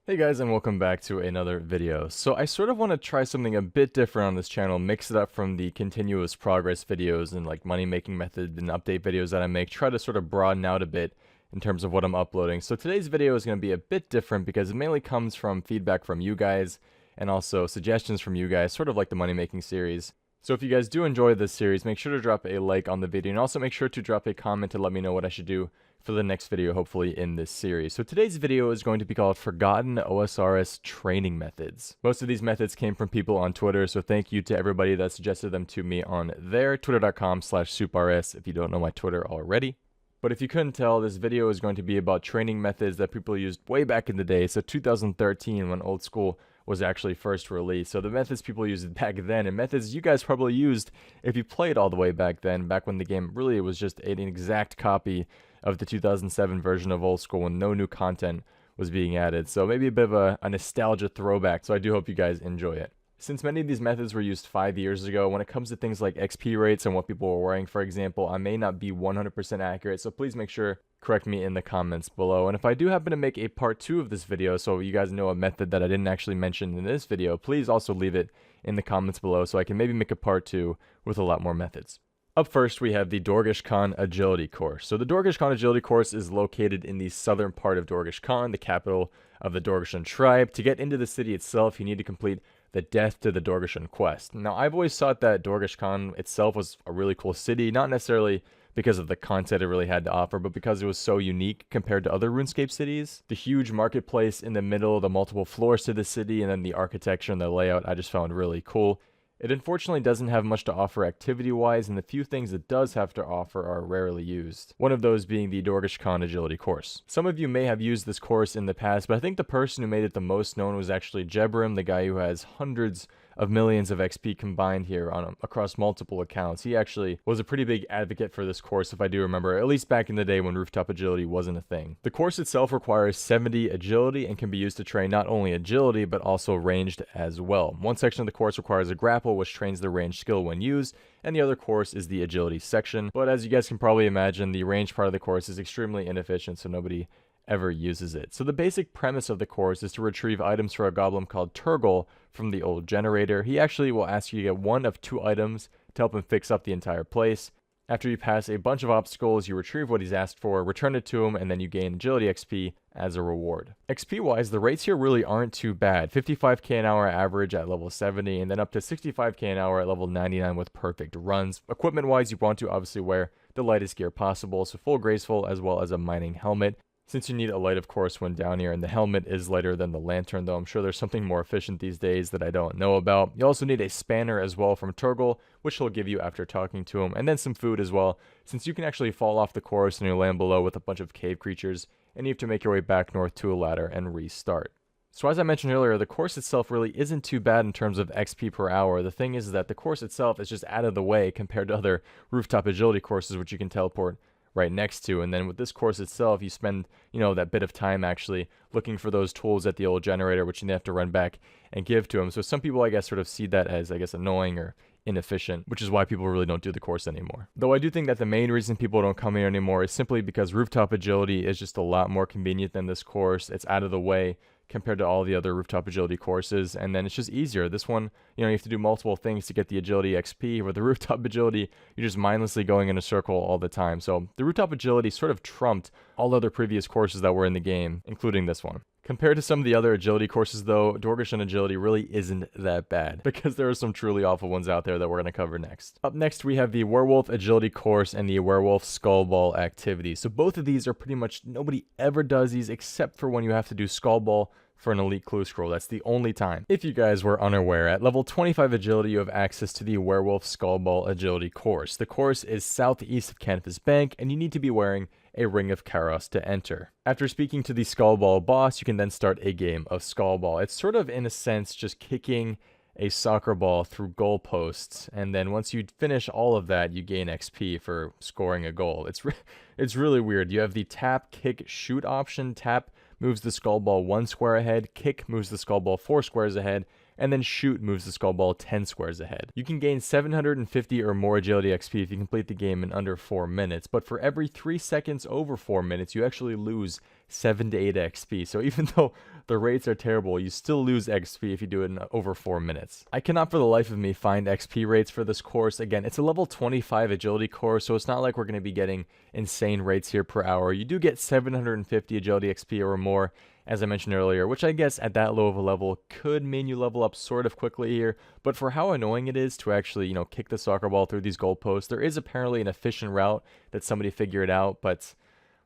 Hey guys, and welcome back to another video. So I sort of want to try something a bit different on this channel, mix it up from the continuous progress videos and like money making method and update videos that I make, try to sort of broaden out a bit in terms of what I'm uploading. So today's video is going to be a bit different because it mainly comes from feedback from you guys and also suggestions from you guys, sort of like the money making series. So if you guys do enjoy this series, make sure to drop a like on the video and also make sure to drop a comment to let me know what I should do for the next video, hopefully in this series. So today's video is going to be called Forgotten OSRS Training Methods. Most of these methods came from people on Twitter, so thank you to everybody that suggested them to me on there, twitter.com/souprs if you don't know my Twitter already. But if you couldn't tell, this video is going to be about training methods that people used way back in the day, so 2013 when Old School was actually first released. So the methods people used back then, and methods you guys probably used if you played all the way back then, back when the game really was just an exact copy of the 2007 version of Old School when no new content was being added. So maybe a bit of a nostalgia throwback, so I do hope you guys enjoy it. Since many of these methods were used 5 years ago, when it comes to things like XP rates and what people were wearing, for example, I may not be 100% accurate, so please make sure correct me in the comments below. And if I do happen to make a part 2 of this video, so you guys know a method that I didn't actually mention in this video, please also leave it in the comments below so I can maybe make a part 2 with a lot more methods. Up first, we have the Doorguage Agility course. So the Doorguage Agility course is located in the southern part of Doorguage, the capital of the Doorguage tribe. To get into the city itself, you need to complete the Death to the Doorguage quest. Now, I've always thought that Doorguage itself was a really cool city, not necessarily because of the content it really had to offer, but because it was so unique compared to other RuneScape cities. The huge marketplace in the middle, the multiple floors to the city, and then the architecture and the layout I just found really cool. It unfortunately doesn't have much to offer activity-wise, and the few things it does have to offer are rarely used. One of those being the Doorguage Agility course. Some of you may have used this course in the past, but I think the person who made it the most known was actually Jebrim, the guy who has hundreds of millions of XP combined here across multiple accounts. He actually was a pretty big advocate for this course, if I do remember, at least back in the day when rooftop agility wasn't a thing. The course itself requires 70 agility and can be used to train not only agility, but also ranged as well. One section of the course requires a grapple, which trains the range skill when used, and the other course is the agility section. But as you guys can probably imagine, the range part of the course is extremely inefficient, so nobody ever uses it. So the basic premise of the course is to retrieve items for a goblin called Turgle from the old generator. He actually will ask you to get one of 2 items to help him fix up the entire place. After you pass a bunch of obstacles, you retrieve what he's asked for, return it to him, and then you gain agility XP as a reward. XP wise, the rates here really aren't too bad. 55k an hour average at level 70, and then up to 65k an hour at level 99 with perfect runs. Equipment wise, you want to obviously wear the lightest gear possible, so full graceful as well as a mining helmet. Since you need a light, of course, when down here, and the helmet is lighter than the lantern, though I'm sure there's something more efficient these days that I don't know about. You also need a spanner as well from Turgle, which he'll give you after talking to him, and then some food as well, since you can actually fall off the course and you land below with a bunch of cave creatures, and you have to make your way back north to a ladder and restart. So as I mentioned earlier, the course itself really isn't too bad in terms of XP per hour. The thing is that the course itself is just out of the way compared to other rooftop agility courses, which you can teleport right next to. And then with this course itself, you spend, that bit of time actually looking for those tools at the old generator, which you have to run back and give to them. So some people, I guess, sort of see that as, annoying or inefficient, which is why people really don't do the course anymore. Though I do think that the main reason people don't come here anymore is simply because rooftop agility is just a lot more convenient than this course. It's out of the way compared to all the other rooftop agility courses, and then it's just easier. This one, you have to do multiple things to get the agility XP. With the rooftop agility, you're just mindlessly going in a circle all the time. So the rooftop agility sort of trumped all other previous courses that were in the game, including this one. Compared to some of the other agility courses, though, Doorguage agility really isn't that bad, because there are some truly awful ones out there that we're going to cover next. Up next, we have the Werewolf Agility course and the Werewolf Skullball activity. So both of these are pretty much, nobody ever does these except for when you have to do Skullball for an elite clue scroll. That's the only time. If you guys were unaware, at level 25 agility, you have access to the Werewolf Skullball agility course. The course is southeast of Canvas Bank, and you need to be wearing a Ring of Karos to enter. After speaking to the Skullball boss, you can then start a game of Skullball. It's sort of, in a sense, just kicking a soccer ball through goalposts, and then once you finish all of that, you gain XP for scoring a goal. It's really weird. You have the tap, kick, shoot option. Tap moves the Skullball 1 square ahead, kick moves the Skullball 4 squares ahead, and then shoot moves the Skullball 10 squares ahead. You can gain 750 or more agility XP if you complete the game in under 4 minutes, but for every 3 seconds over 4 minutes, you actually lose 7 to 8 XP. So even though the rates are terrible, you still lose XP if you do it in over 4 minutes. I cannot for the life of me find XP rates for this course. Again, it's a level 25 agility course, so it's not like we're going to be getting insane rates here per hour. You do get 750 agility XP or more, as I mentioned earlier, which I guess at that low of a level could mean you level up sort of quickly here. But for how annoying it is to actually, kick the soccer ball through these goalposts, there is apparently an efficient route that somebody figured out, but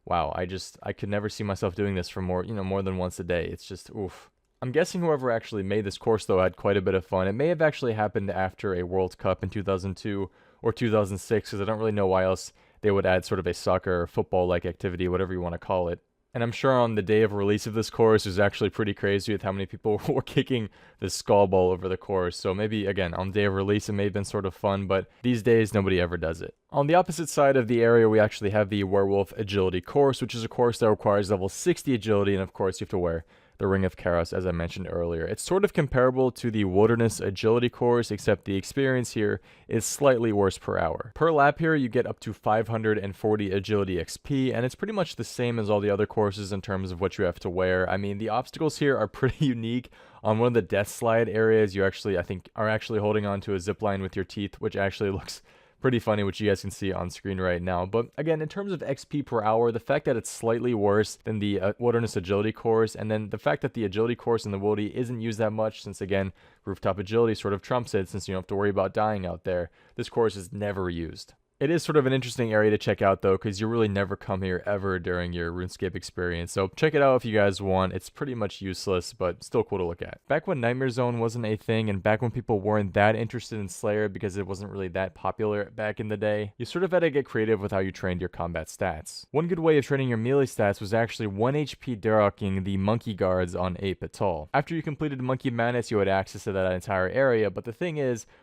wow, I could never see myself doing this for more than once a day. It's just, oof. I'm guessing whoever actually made this course, though, had quite a bit of fun. It may have actually happened after a World Cup in 2002 or 2006, because I don't really know why else they would add sort of a soccer or football-like activity, whatever you want to call it. And I'm sure on the day of release of this course, it was actually pretty crazy with how many people were kicking the skull ball over the course. So maybe, again, on the day of release, it may have been sort of fun, but these days, nobody ever does it. On the opposite side of the area, we actually have the Werewolf Agility course, which is a course that requires level 60 agility, and of course, you have to wear the Ring of Chaos, as I mentioned earlier. It's sort of comparable to the Wilderness Agility course, except the experience here is slightly worse per hour. Per lap here, you get up to 540 agility XP, and it's pretty much the same as all the other courses in terms of what you have to wear. I mean, the obstacles here are pretty unique. On one of the death slide areas, you actually, I think, are actually holding on to a zip line with your teeth, which actually looks pretty funny, which you guys can see on screen right now. But again, in terms of XP per hour, the fact that it's slightly worse than the Wilderness Agility course, and then the fact that the Agility course in the Wildy isn't used that much, since again, Rooftop Agility sort of trumps it, since you don't have to worry about dying out there. This course is never used. It is sort of an interesting area to check out, though, because you really never come here ever during your RuneScape experience. So check it out if you guys want. It's pretty much useless, but still cool to look at. Back when Nightmare Zone wasn't a thing, and back when people weren't that interested in Slayer because it wasn't really that popular back in the day, you sort of had to get creative with how you trained your combat stats. One good way of training your melee stats was actually 1 HP Darocking the Monkey Guards on 8 Patal. After you completed Monkey Madness, you had access to that entire area, but the thing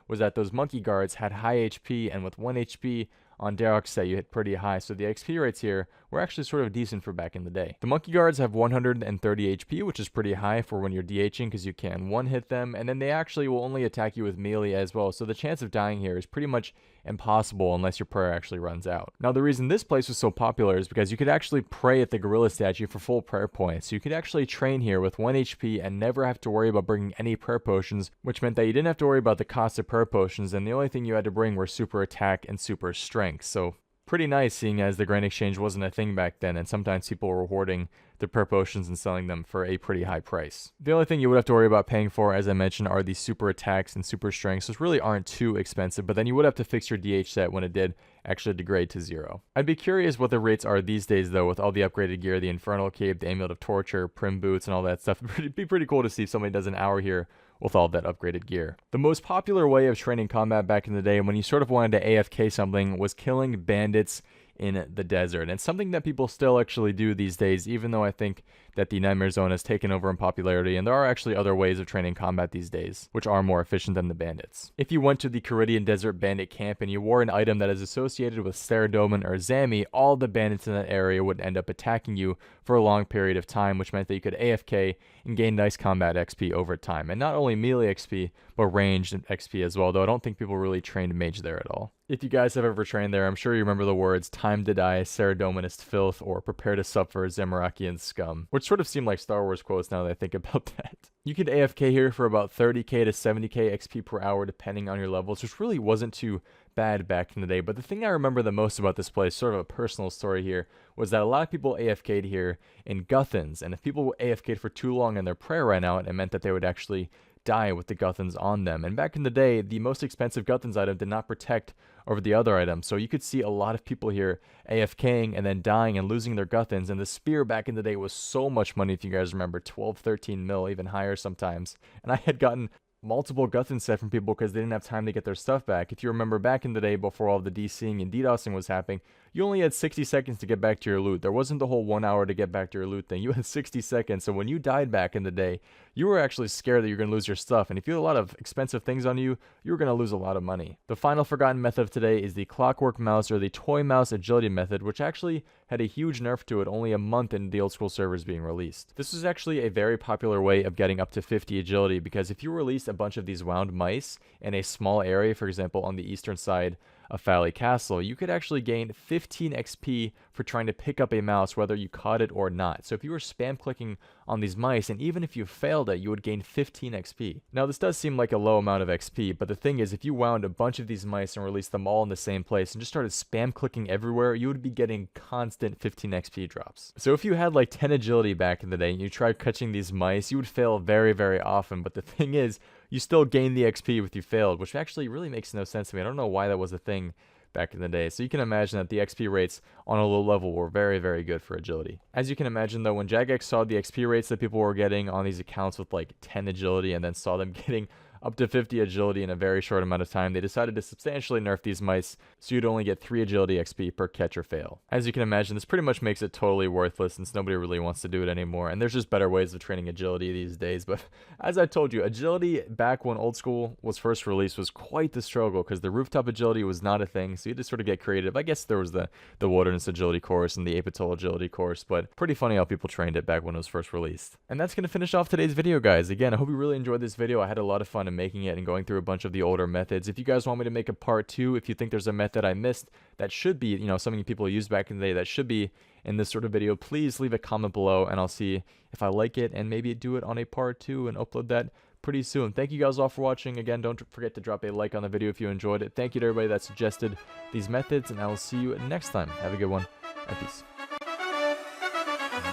was that those Monkey Guards had high HP, and with 1 HP, on Darok's set, you hit pretty high, so the XP rates here were actually sort of decent for back in the day. The Monkey Guards have 130 HP, which is pretty high for when you're DHing because you can one-hit them, and then they actually will only attack you with melee as well, so the chance of dying here is pretty much impossible unless your prayer actually runs out. Now, the reason this place was so popular is because you could actually pray at the gorilla statue for full prayer points, so you could actually train here with 1 HP and never have to worry about bringing any prayer potions, which meant that you didn't have to worry about the cost of prayer potions, and the only thing you had to bring were super attack and super strength. So pretty nice, seeing as the Grand Exchange wasn't a thing back then, and sometimes people were hoarding the prayer potions and selling them for a pretty high price. The only thing you would have to worry about paying for, as I mentioned, are the super attacks and super strengths, which really aren't too expensive, but then you would have to fix your DH set when it did actually degrade to 0. I'd be curious what the rates are these days, though, with all the upgraded gear, the Infernal Cape, the Amulet of Torture, Prim Boots, and all that stuff. It'd be pretty cool to see if somebody does an hour here with all that upgraded gear. The most popular way of training combat back in the day, when you sort of wanted to AFK something, was killing bandits in the desert. And something that people still actually do these days, even though I think that the Nightmare Zone has taken over in popularity, and there are actually other ways of training combat these days, which are more efficient than the bandits. If you went to the Caridian Desert Bandit Camp and you wore an item that is associated with Saradomin or Zami, all the bandits in that area would end up attacking you for a long period of time, which meant that you could AFK and gain nice combat XP over time. And not only melee XP, but ranged XP as well, though I don't think people really trained mage there at all. If you guys have ever trained there, I'm sure you remember the words "time to die, Saradominist filth," or "prepare to suffer, Zamorakian scum," which sort of seem like Star Wars quotes now that I think about that. You could AFK here for about 30k to 70k XP per hour depending on your levels, which really wasn't too bad back in the day. But the thing I remember the most about this place, sort of a personal story here, was that a lot of people AFK'd here in Guthans, and if people AFK'd for too long and their prayer ran out, it meant that they would actually die with the Guthans on them. And back in the day, the most expensive Guthans item did not protect over the other items, so you could see a lot of people here AFKing and then dying and losing their Guthans. And the spear back in the day was so much money, if you guys remember, 12, 13 mil, even higher sometimes. And I had gotten multiple Guthans set from people because they didn't have time to get their stuff back. If you remember back in the day, before all the DCing and DDoSing was happening, you only had 60 seconds to get back to your loot. There wasn't the whole 1 hour to get back to your loot thing. You had 60 seconds. So when you died back in the day, you were actually scared that you're going to lose your stuff. And if you had a lot of expensive things on you, you were going to lose a lot of money. The final forgotten method of today is the Clockwork Mouse, or the Toy Mouse Agility method, which actually had a huge nerf to it only a month into the old school servers being released. This was actually a very popular way of getting up to 50 agility, because if you released a bunch of these wound mice in a small area, for example on the eastern side a Fally Castle, you could actually gain 15 XP for trying to pick up a mouse, whether you caught it or not. So if you were spam clicking on these mice, and even if you failed it, you would gain 15 XP. Now this does seem like a low amount of XP, but the thing is, if you wound a bunch of these mice and released them all in the same place and just started spam clicking everywhere, you would be getting constant 15 XP drops. So if you had like 10 agility back in the day and you tried catching these mice, you would fail very, very often. But the thing is, you still gain the XP if you failed, which actually really makes no sense to me. I don't know why that was a thing back in the day. So you can imagine that the XP rates on a low level were very, very good for agility. As you can imagine though, when Jagex saw the XP rates that people were getting on these accounts with like 10 agility and then saw them getting up to 50 agility in a very short amount of time, they decided to substantially nerf these mice so you'd only get 3 agility XP per catch or fail. As you can imagine, this pretty much makes it totally worthless since nobody really wants to do it anymore, and there's just better ways of training agility these days. But as I told you, agility back when old school was first released was quite the struggle because the rooftop agility was not a thing, so you had to sort of get creative. I guess there was the wilderness agility course and the apatol agility course, but pretty funny how people trained it back when it was first released. And that's going to finish off today's video, guys. Again, I hope you really enjoyed this video. I had a lot of fun making it and going through a bunch of the older methods. If you guys want me to make a part 2, if you think there's a method I missed that should be, something people used back in the day that should be in this sort of video, please leave a comment below and I'll see if I like it and maybe do it on a part 2 and upload that pretty soon. Thank you guys all for watching. Again, don't forget to drop a like on the video if you enjoyed it. Thank you to everybody that suggested these methods, and I will see you next time. Have a good one, and peace.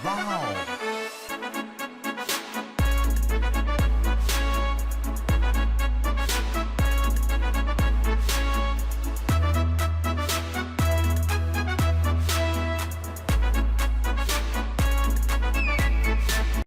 Wow.